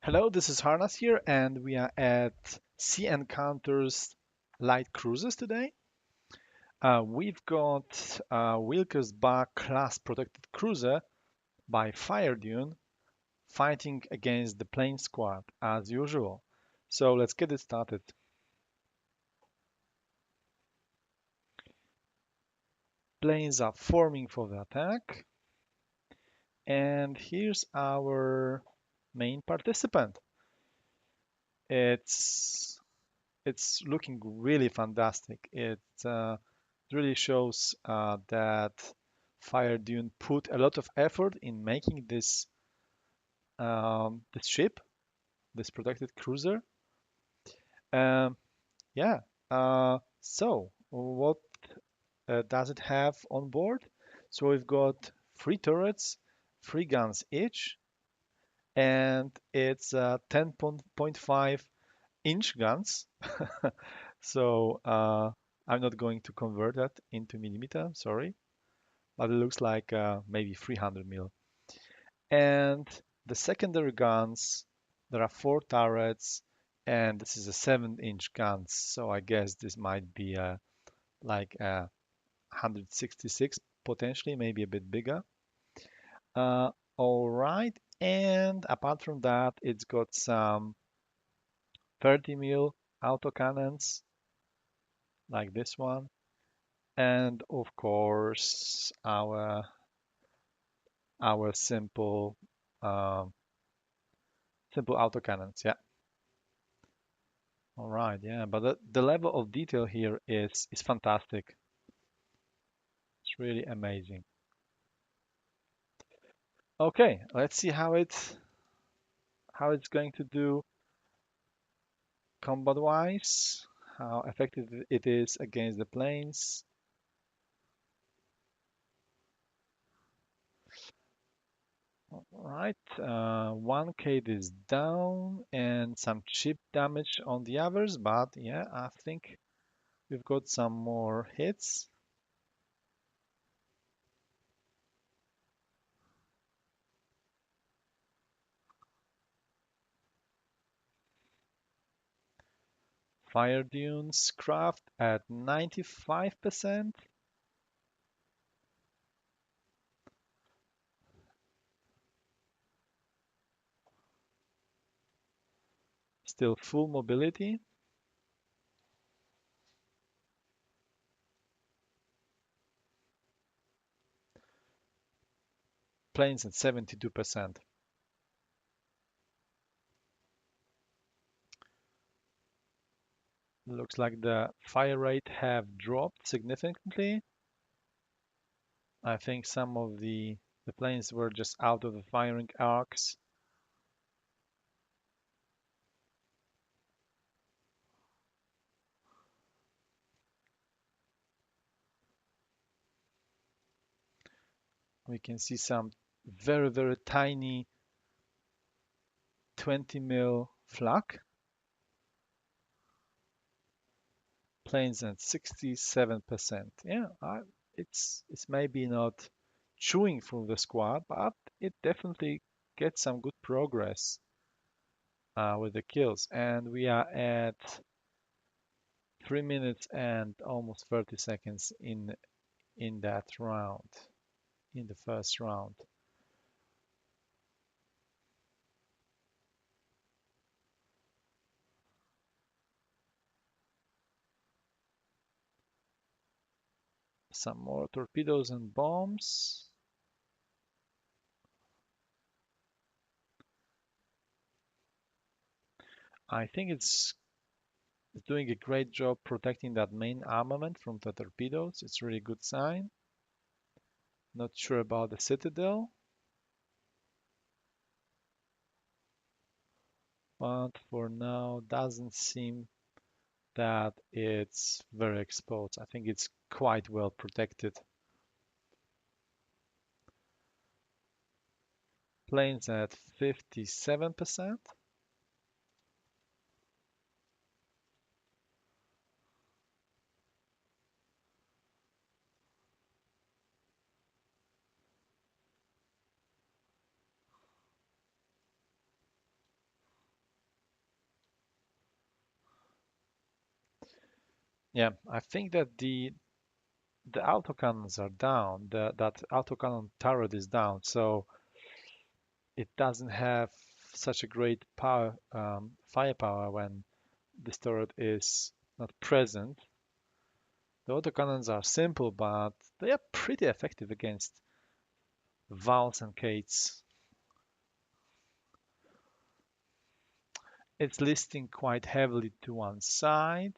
Hello, this is Harnas here, and we are at Sea Encounters Light Cruises today. We've got Wilkes Barr class protected cruiser by Fire Dune fighting against the plane squad as usual. So let's get it started. Planes are forming for the attack, and here's our main participant. It's it's looking really fantastic. It really shows that Fire Dune put a lot of effort in making this ship, this protected cruiser. Um, yeah. So what does it have on board? So we've got three turrets, three guns each, and it's 10.5-inch guns. So I'm not going to convert that into millimeter, sorry, but it looks like maybe 300 mil. And the secondary guns, there are four turrets, and this is a 7-inch guns. So I guess this might be like 166, potentially, maybe a bit bigger. Uh, all right. And apart from that, it's got some 30 mil autocannons like this one. And of course, our um, simple autocannons. Yeah. All right. Yeah. But the level of detail here is fantastic. It's really amazing. Okay. Let's see how it's going to do combat wise. How effective it is against the planes. All right. One kit is down and some chip damage on the others, but yeah, I think we've got some more hits. Fire Dunes craft at 95%. Still full mobility. Planes at 72%. Looks like the fire rate have dropped significantly. I think some of the planes were just out of the firing arcs. We can see some very tiny 20 mil flak. Planes at 67%. Yeah, it's maybe not chewing through the squad, but it definitely gets some good progress with the kills. And we are at 3 minutes and almost 30 seconds in that round, in the first round. Some more torpedoes and bombs. I think it's doing a great job protecting that main armament from the torpedoes. It's a really good sign. Not sure about the Citadel, but for now doesn't seem that it's very exposed. I think it's quite well protected. Planes at 57%. Yeah, I think that the autocannons are down. That autocannon turret is down, so it doesn't have such a great power firepower when this turret is not present. The autocannons are simple, but they are pretty effective against Vals and Kates. It's listing quite heavily to one side.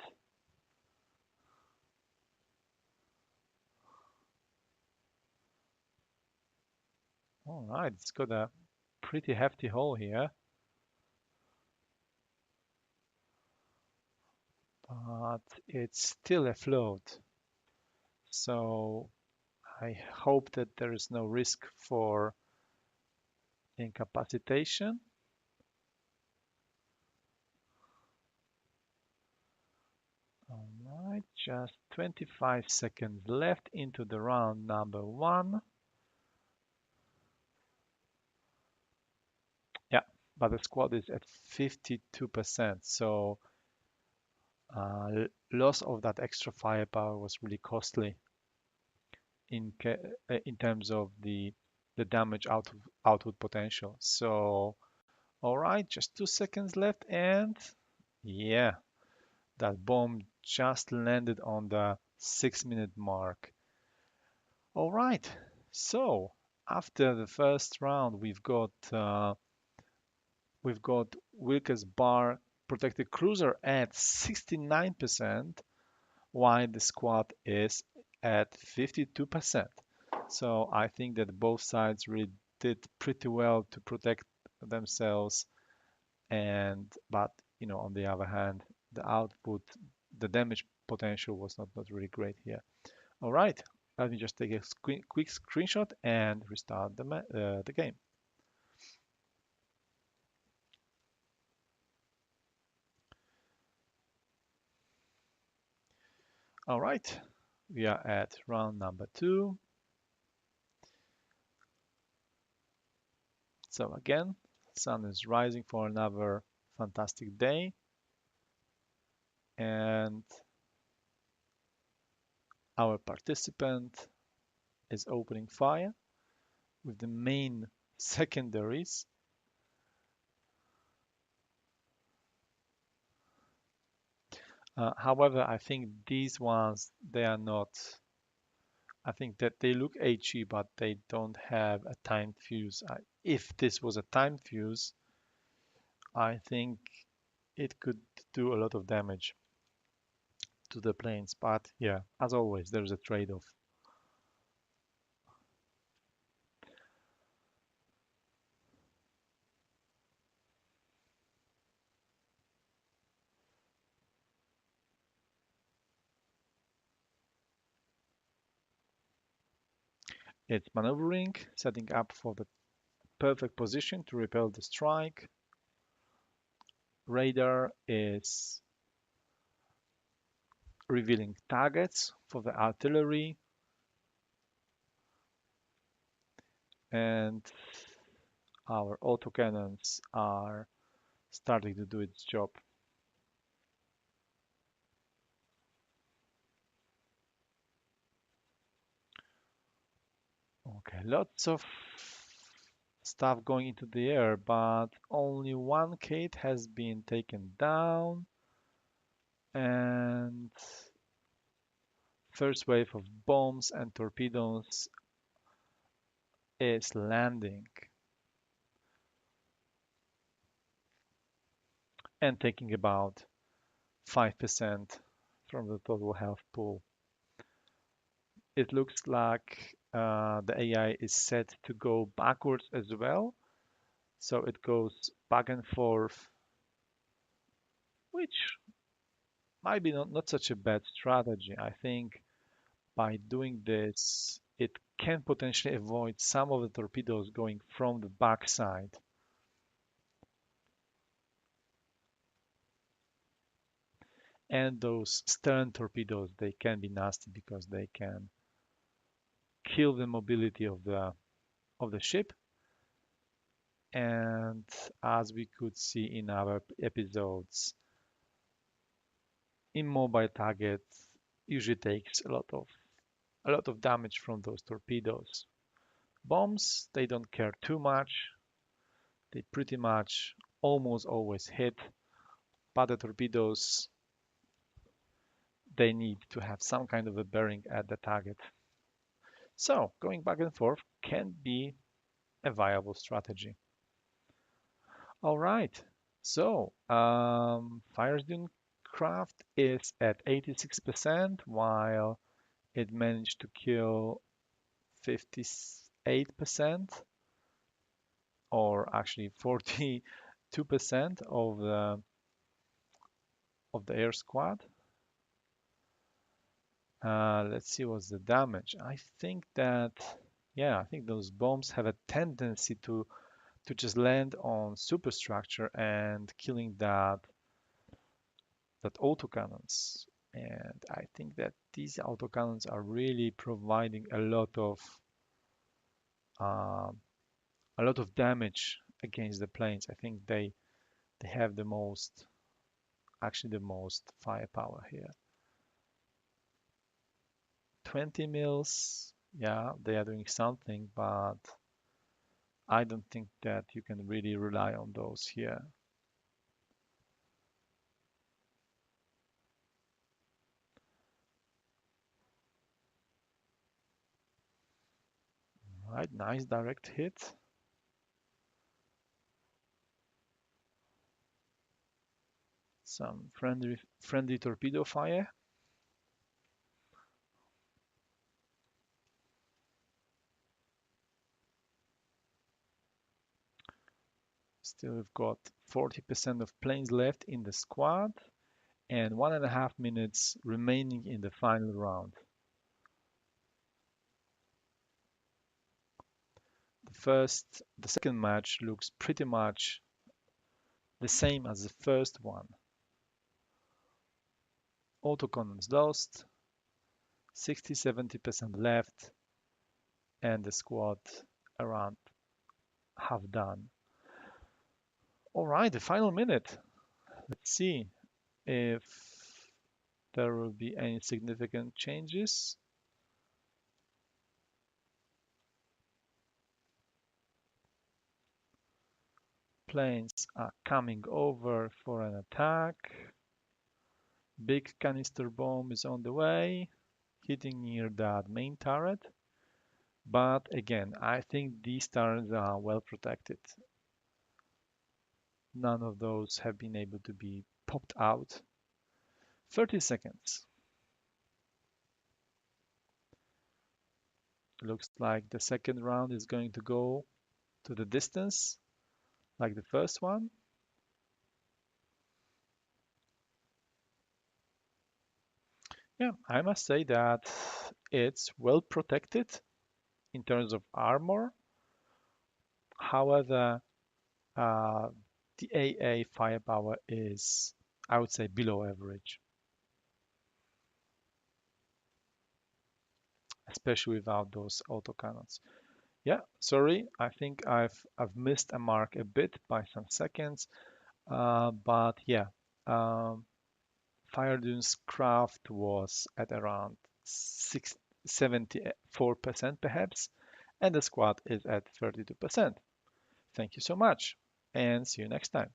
All right, it's got a pretty hefty hole here, but it's still afloat. So I hope that there is no risk for incapacitation. All right, just 25 seconds left into the round number one. Yeah, but the squad is at 52%, so loss of that extra firepower was really costly in terms of the damage output potential. So, all right, just 2 seconds left, and yeah, that bomb just landed on the 6 minute mark. All right, so after the first round, we've got Wilkes Barr protected cruiser at 69%, while the squad is at 52%. So I think that both sides really did pretty well to protect themselves, and but on the other hand, the output, the damage potential was not really great here. All right, let me just take a quick screenshot and restart the game. All right, we are at round number two. So again, sun is rising for another fantastic day, and our participant is opening fire with the main secondaries. However, I think these ones, they are not, I think that they look HE, but they don't have a timed fuse. If this was a timed fuse, I think it could do a lot of damage to the planes. But yeah, as always, there's a trade-off. It's maneuvering, setting up for the perfect position to repel the strike. Radar is revealing targets for the artillery, and our autocannons are starting to do its job. Okay, lots of stuff going into the air, but only one Kate has been taken down, and first wave of bombs and torpedoes is landing and taking about 5% from the total health pool. It looks like the AI is set to go backwards as well. So it goes back and forth, which might be not such a bad strategy. I think by doing this, it can potentially avoid some of the torpedoes going from the backside. And those stern torpedoes, they can be nasty because they can kill the mobility of the ship. And as we could see in our episodes, immobile target usually takes a lot of damage from those torpedoes. Bombs, they don't care too much. They pretty much almost always hit, but the torpedoes, they need to have some kind of a bearing at the target. So going back and forth can be a viable strategy. All right. So Fire Dune craft is at 86%, while it managed to kill 58%, or actually 42% of the air squad. Let's see what's the damage. I think those bombs have a tendency to just land on superstructure and killing that autocannons. And I think that these autocannons are really providing um, a lot of damage against the planes. I think they have the most firepower here. 20 mils, yeah, they are doing something, but I don't think that you can really rely on those here. Right, nice direct hit. Some friendly torpedo fire. Still, we've got 40% of planes left in the squad and 1.5 minutes remaining in the final round. The second match looks pretty much the same as the first one. Autocannons lost, 60-70% left, and the squad around half done. All right, the final minute. Let's see if there will be any significant changes. Planes are coming over for an attack. Big canister bomb is on the way, hitting near that main turret. But again, I think these turrets are well protected. None of those have been able to be popped out. 30 seconds. Looks like the second round is going to go to the distance like the first one. Yeah, I must say that it's well protected in terms of armor. However, uh, the AA firepower is, I would say, below average, especially without those autocannons. Yeah, sorry, I think I've missed a mark a bit by some seconds, but yeah, um, Fire Dune's craft was at around 74% perhaps, and the squad is at 32%. Thank you so much, and see you next time.